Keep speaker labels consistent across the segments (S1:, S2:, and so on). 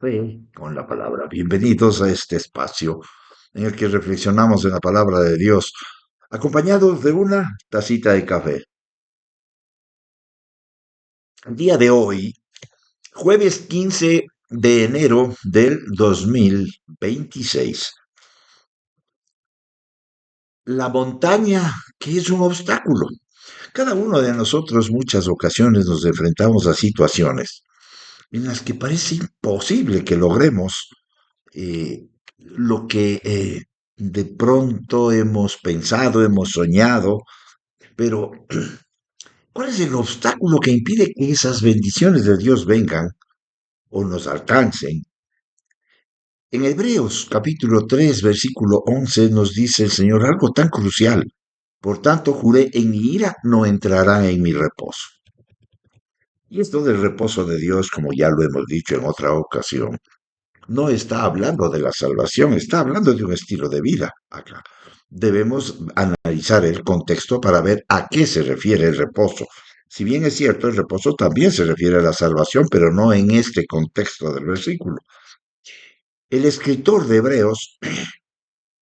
S1: Fe con la palabra. Bienvenidos a este espacio en el que reflexionamos en la palabra de Dios, acompañados de una tacita de café. El día de hoy, jueves 15 de enero del 2026. La montaña, que es un obstáculo. Cada uno de nosotros muchas ocasiones nos enfrentamos a situaciones en las que parece imposible que logremos lo que de pronto hemos pensado, hemos soñado, pero ¿cuál es el obstáculo que impide que esas bendiciones de Dios vengan o nos alcancen? En Hebreos capítulo 3 versículo 11 nos dice el Señor algo tan crucial. Por tanto, juré, en mi ira no entrará en mi reposo. Y esto del reposo de Dios, como ya lo hemos dicho en otra ocasión, no está hablando de la salvación, está hablando de un estilo de vida acá. Debemos analizar el contexto para ver a qué se refiere el reposo. Si bien es cierto, el reposo también se refiere a la salvación, pero no en este contexto del versículo. El escritor de Hebreos,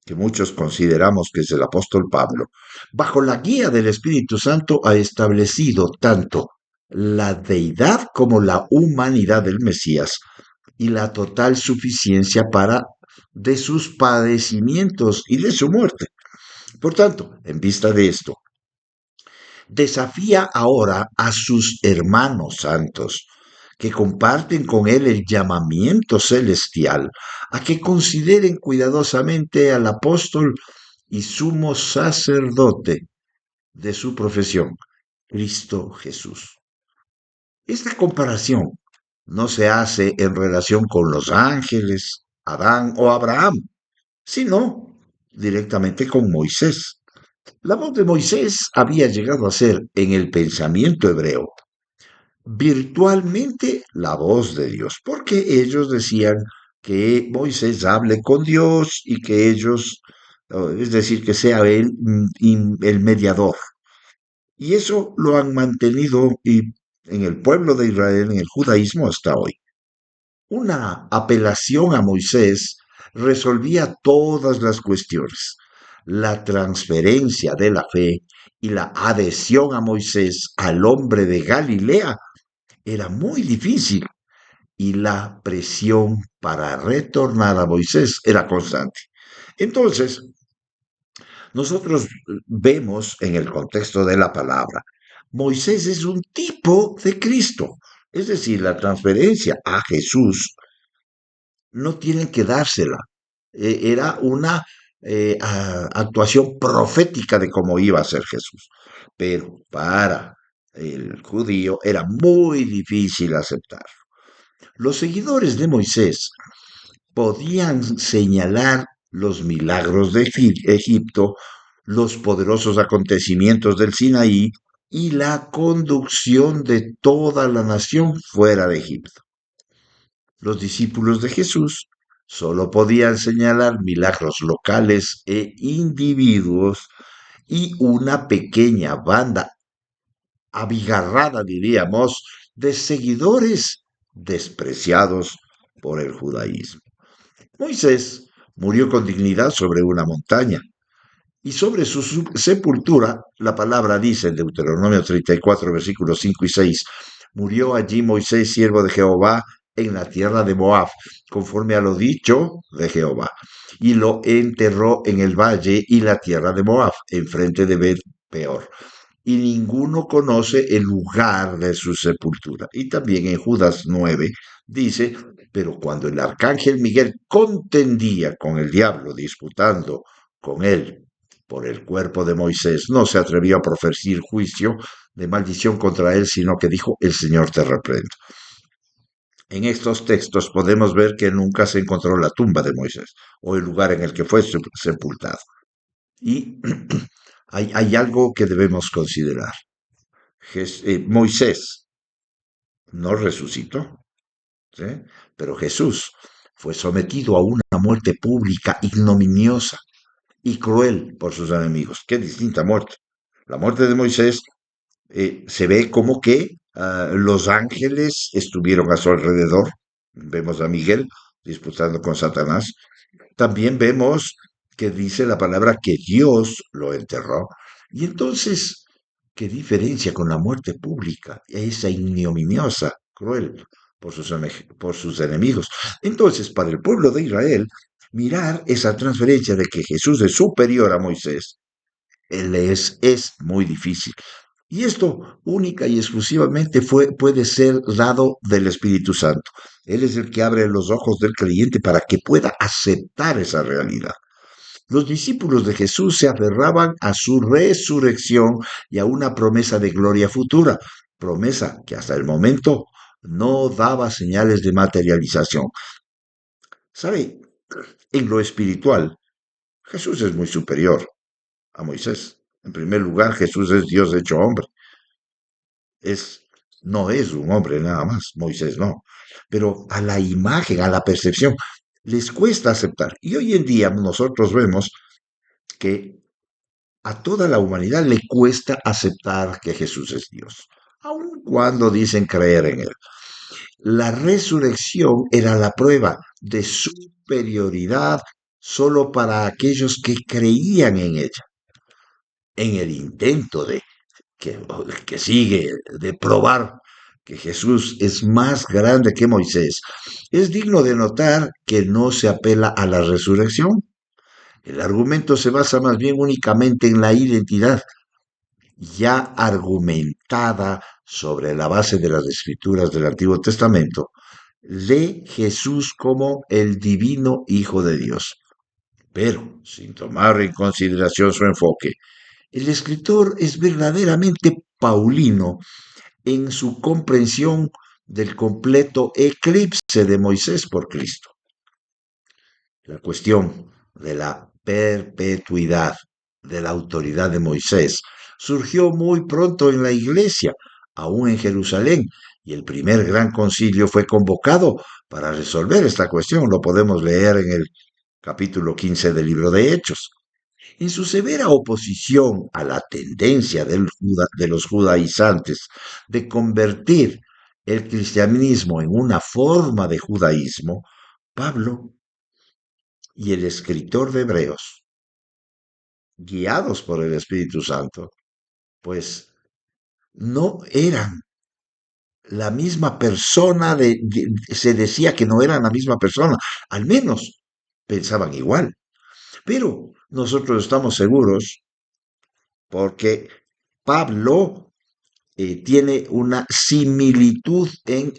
S1: que muchos consideramos que es el apóstol Pablo, bajo la guía del Espíritu Santo ha establecido tanto la deidad como la humanidad del Mesías y la total suficiencia para de sus padecimientos y de su muerte. Por tanto, en vista de esto, desafía ahora a sus hermanos santos que comparten con él el llamamiento celestial a que consideren cuidadosamente al apóstol y sumo sacerdote de su profesión, Cristo Jesús. Esta comparación no se hace en relación con los ángeles, Adán o Abraham, sino directamente con Moisés. La voz de Moisés había llegado a ser, en el pensamiento hebreo, virtualmente la voz de Dios, porque ellos decían que Moisés hable con Dios y que ellos, es decir, que sea él el mediador. Y eso lo han mantenido en el pueblo de Israel, en el judaísmo hasta hoy. Una apelación a Moisés resolvía todas las cuestiones. La transferencia de la fe y la adhesión a Moisés al hombre de Galilea era muy difícil y la presión para retornar a Moisés era constante. Entonces, nosotros vemos en el contexto de la palabra, Moisés es un tipo de Cristo, es decir, la transferencia a Jesús no tienen que dársela. Era una actuación profética de cómo iba a ser Jesús. Pero para el judío era muy difícil aceptar. Los seguidores de Moisés podían señalar los milagros de Egipto, los poderosos acontecimientos del Sinaí y la conducción de toda la nación fuera de Egipto. Los discípulos de Jesús solo podían señalar milagros locales e individuos y una pequeña banda abigarrada, diríamos, de seguidores despreciados por el judaísmo. Moisés murió con dignidad sobre una montaña y sobre su sepultura, la palabra dice en Deuteronomio 34, versículos 5 y 6, murió allí Moisés, siervo de Jehová, en la tierra de Moab, conforme a lo dicho de Jehová, y lo enterró en el valle y la tierra de Moab, enfrente de Bet Peor. Y ninguno conoce el lugar de su sepultura. Y también en Judas 9 dice, pero cuando el arcángel Miguel contendía con el diablo, disputando con él por el cuerpo de Moisés, no se atrevió a proferir juicio de maldición contra él, sino que dijo, el Señor te reprenda. En estos textos podemos ver que nunca se encontró la tumba de Moisés o el lugar en el que fue sepultado. Y hay algo que debemos considerar. Moisés no resucitó, ¿sí? Pero Jesús fue sometido a una muerte pública ignominiosa y cruel por sus enemigos. Qué distinta muerte. La muerte de Moisés se ve como que los ángeles estuvieron a su alrededor, Vemos a Miguel disputando con Satanás. También vemos que dice la palabra que Dios lo enterró. Y entonces, ¿qué diferencia con la muerte pública? Esa ignominiosa, cruel por sus enemigos. Entonces, para el pueblo de Israel, mirar esa transferencia de que Jesús es superior a Moisés, él es muy difícil. Y esto única y exclusivamente puede ser dado del Espíritu Santo. Él es el que abre los ojos del creyente para que pueda aceptar esa realidad. Los discípulos de Jesús se aferraban a su resurrección y a una promesa de gloria futura, promesa que hasta el momento no daba señales de materialización. ¿Sabe? En lo espiritual, Jesús es muy superior a Moisés. En primer lugar, Jesús es Dios hecho hombre. Es, no es un hombre nada más, Moisés no. Pero a la imagen, a la percepción, les cuesta aceptar. Y hoy en día nosotros vemos que a toda la humanidad le cuesta aceptar que Jesús es Dios, aun cuando dicen creer en Él. La resurrección era la prueba de superioridad solo para aquellos que creían en ella. En el intento que, que sigue de probar que Jesús es más grande que Moisés, es digno de notar que no se apela a la resurrección. El argumento se basa más bien únicamente en la identidad ya argumentada sobre la base de las escrituras del Antiguo Testamento, de Jesús como el divino Hijo de Dios. Pero, sin tomar en consideración su enfoque, el escritor es verdaderamente paulino en su comprensión del completo eclipse de Moisés por Cristo. La cuestión de la perpetuidad de la autoridad de Moisés surgió muy pronto en la iglesia, aún en Jerusalén, y el primer gran concilio fue convocado para resolver esta cuestión. Lo podemos leer en el capítulo 15 del libro de Hechos. En su severa oposición a la tendencia de los judaizantes de convertir el cristianismo en una forma de judaísmo, Pablo y el escritor de Hebreos, guiados por el Espíritu Santo, pues no eran la misma persona, se decía que no eran la misma persona, al menos pensaban igual. Pero nosotros estamos seguros porque Pablo tiene una similitud en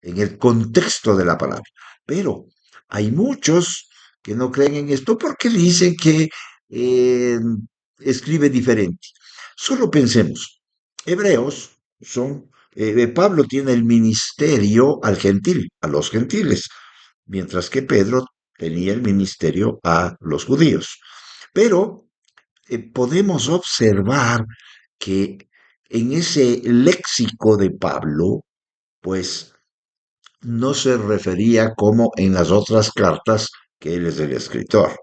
S1: el contexto de la palabra. Pero hay muchos que no creen en esto porque dicen que eh, escribe diferente. Solo pensemos, hebreos son, Pablo tiene el ministerio al gentil, a los gentiles, mientras que Pedro tenía el ministerio a los judíos. Pero podemos observar que en ese léxico de Pablo, pues no se refería como en las otras cartas que él es el escritor.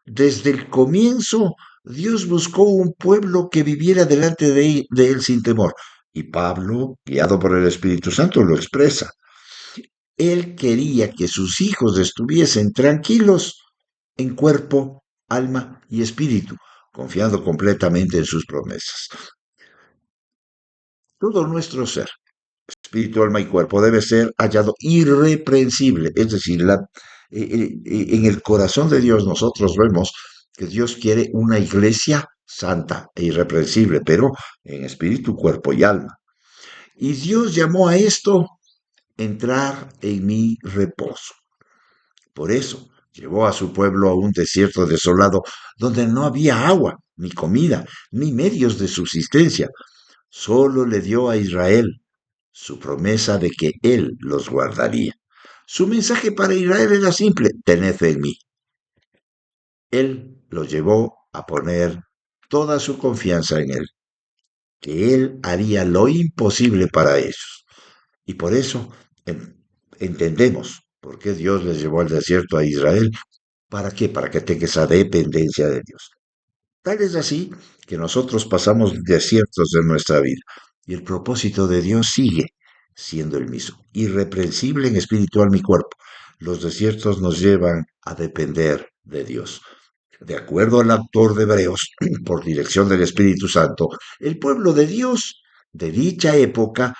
S1: Desde el comienzo, Dios buscó un pueblo que viviera delante de él sin temor. Y Pablo, guiado por el Espíritu Santo, lo expresa. Él quería que sus hijos estuviesen tranquilos en cuerpo, alma y espíritu, confiando completamente en sus promesas. Todo nuestro ser, espíritu, alma y cuerpo, debe ser hallado irreprensible. Es decir, en el corazón de Dios nosotros vemos que Dios quiere una iglesia santa e irreprensible, pero en espíritu, cuerpo y alma. Y Dios llamó a esto entrar en mi reposo. Por eso llevó a su pueblo a un desierto desolado donde no había agua, ni comida, ni medios de subsistencia. Solo le dio a Israel su promesa de que él los guardaría. Su mensaje para Israel era simple: tened fe en mí. Él los llevó a poner toda su confianza en él, que él haría lo imposible para ellos. Y por eso entendemos por qué Dios les llevó al desierto a Israel. ¿Para qué? Para que tenga esa dependencia de Dios. Tal es así que nosotros pasamos desiertos en nuestra vida y el propósito de Dios sigue. siendo el mismo. Irreprensible en espiritual mi cuerpo. Los desiertos nos llevan a depender de Dios. De acuerdo al autor de Hebreos, por dirección del Espíritu Santo, el pueblo de Dios de dicha época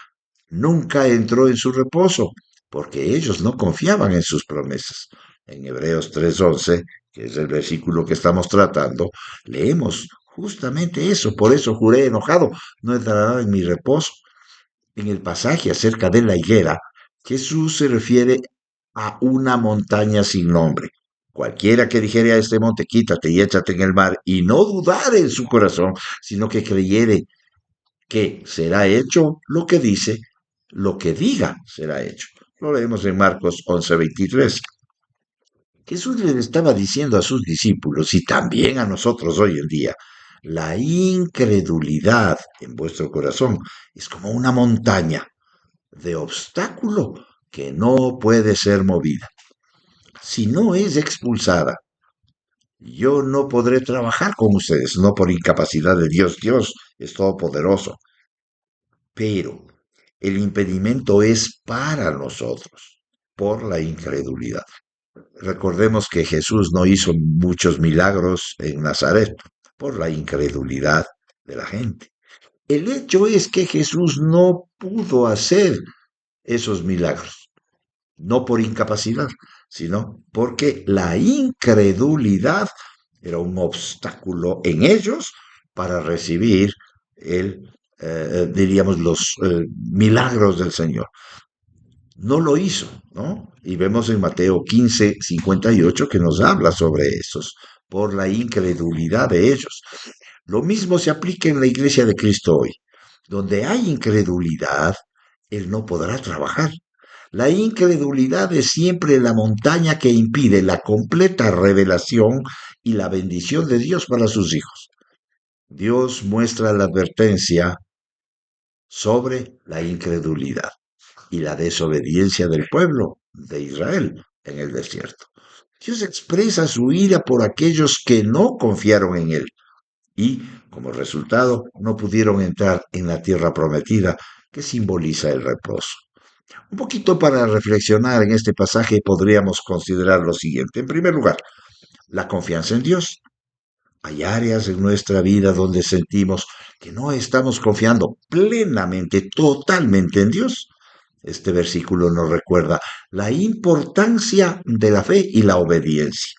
S1: nunca entró en su reposo, porque ellos no confiaban en sus promesas. En Hebreos 3:11, que es el versículo que estamos tratando, leemos justamente eso. Por eso juré enojado, no entrará en mi reposo. En el pasaje acerca de la higuera, Jesús se refiere a una montaña sin nombre. Cualquiera que dijere a este monte, quítate y échate en el mar, y no dudare en su corazón, sino que creyere que será hecho lo que dice, lo que diga será hecho. Lo leemos en Marcos 11:23. Jesús les estaba diciendo a sus discípulos y también a nosotros hoy en día, la incredulidad en vuestro corazón es como una montaña de obstáculo que no puede ser movida. Si no es expulsada, yo no podré trabajar con ustedes, no por incapacidad de Dios. Dios es todopoderoso, pero el impedimento es para nosotros, por la incredulidad. Recordemos que Jesús no hizo muchos milagros en Nazaret por la incredulidad de la gente. El hecho es que Jesús no pudo hacer esos milagros, no por incapacidad, sino porque la incredulidad era un obstáculo en ellos para recibir diríamos, los milagros del Señor. No lo hizo, ¿no? Y vemos en Mateo 15:58 que nos habla sobre esos, por la incredulidad de ellos. Lo mismo se aplica en la iglesia de Cristo hoy. Donde hay incredulidad, Él no podrá trabajar. La incredulidad es siempre la montaña que impide la completa revelación y la bendición de Dios para sus hijos. Dios muestra la advertencia sobre la incredulidad y la desobediencia del pueblo de Israel en el desierto. Dios expresa su ira por aquellos que no confiaron en Él y, como resultado, no pudieron entrar en la tierra prometida que simboliza el reposo. Un poquito para reflexionar en este pasaje podríamos considerar lo siguiente. En primer lugar, la confianza en Dios. Hay áreas en nuestra vida donde sentimos que no estamos confiando plenamente, totalmente en Dios. Este versículo nos recuerda la importancia de la fe y la obediencia.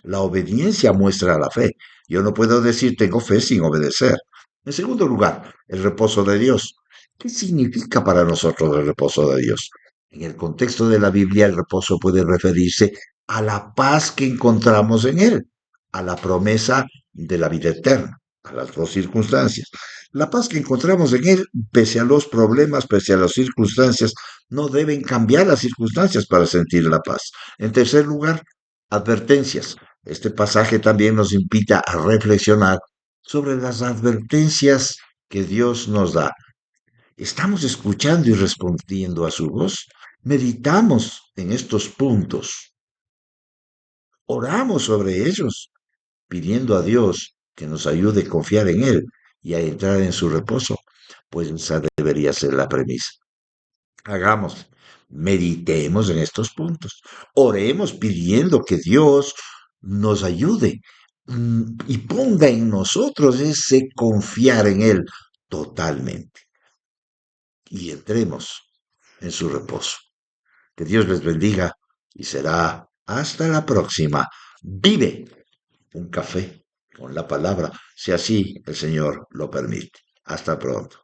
S1: La obediencia muestra la fe. Yo no puedo decir tengo fe sin obedecer. En segundo lugar, el reposo de Dios. ¿Qué significa para nosotros el reposo de Dios? En el contexto de la Biblia, el reposo puede referirse a la paz que encontramos en Él, a la promesa de la vida eterna, a las dos circunstancias. La paz que encontramos en Él, pese a los problemas, pese a las circunstancias, no deben cambiar las circunstancias para sentir la paz. En tercer lugar, advertencias. Este pasaje también nos invita a reflexionar sobre las advertencias que Dios nos da. ¿Estamos escuchando y respondiendo a su voz? Meditamos en estos puntos, oramos sobre ellos, pidiendo a Dios que nos ayude a confiar en Él y a entrar en su reposo, pues esa debería ser la premisa. Hagamos, meditemos en estos puntos, oremos pidiendo que Dios nos ayude y ponga en nosotros ese confiar en Él totalmente y entremos en su reposo. Que Dios les bendiga y será hasta la próxima. Vive un café con la palabra, si así el Señor lo permite. Hasta pronto.